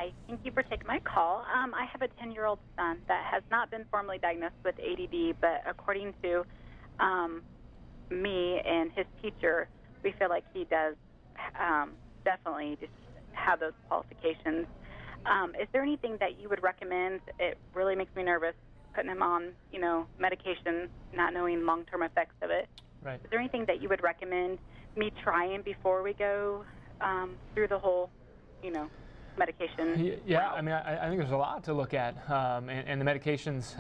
Hi, thank you for taking my call. I have a 10-year-old son that has not been formally diagnosed with ADD, but according to me and his teacher, we feel like he does definitely just have those qualifications. Is there anything that you would recommend? It really makes me nervous putting him on, medication, not knowing long-term effects of it. Right. Is there anything that you would recommend me trying before we go through the whole, medication? Yeah, I mean, I think there's a lot to look at, and the medications,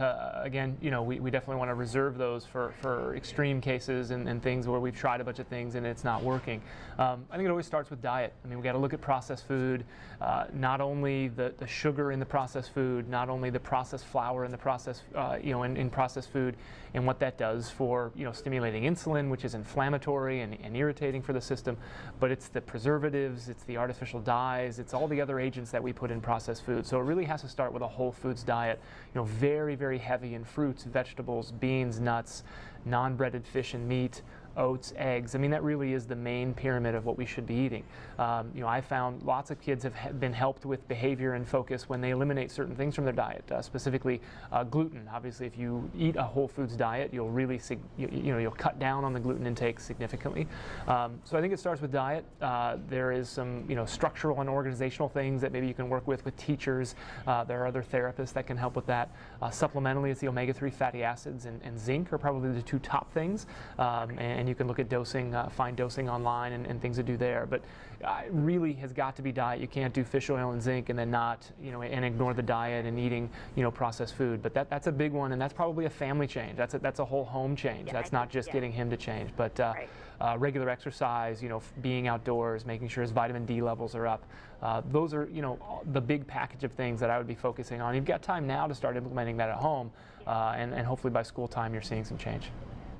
again, we definitely want to reserve those for extreme cases and things where we've tried a bunch of things and it's not working. I think it always starts with diet. I mean, we got to look at processed food, not only the sugar in the processed food, not only the processed flour in the processed, in processed food, and what that does for, stimulating insulin, which is inflammatory and irritating for the system, but it's the preservatives, it's the artificial dyes, it's all the other agents that we put in processed food. So it really has to start with a whole foods diet, very, very heavy in fruits, vegetables, beans, nuts, non-breaded fish and meat, oats, eggs. I mean, that really is the main pyramid of what we should be eating. I found lots of kids have been helped with behavior and focus when they eliminate certain things from their diet, specifically gluten. Obviously, if you eat a whole foods diet, you'll really, you'll cut down on the gluten intake significantly. So I think it starts with diet. There is some, structural and organizational things that maybe you can work with teachers. There are other therapists that can help with that. Supplementally, it's the omega-3 fatty acids and zinc are probably the two top things. And you can look at dosing, find dosing online and things to do there. But it really has got to be diet. You can't do fish oil and zinc and then not, and ignore the diet and eating, processed food. But that's a big one, and that's probably a family change. That's a whole home change. That's not just getting him to change. But regular exercise, being outdoors, making sure his vitamin D levels are up. Those are, the big package of things that I would be focusing on. You've got time now to start implementing that at home, and hopefully by school time you're seeing some change.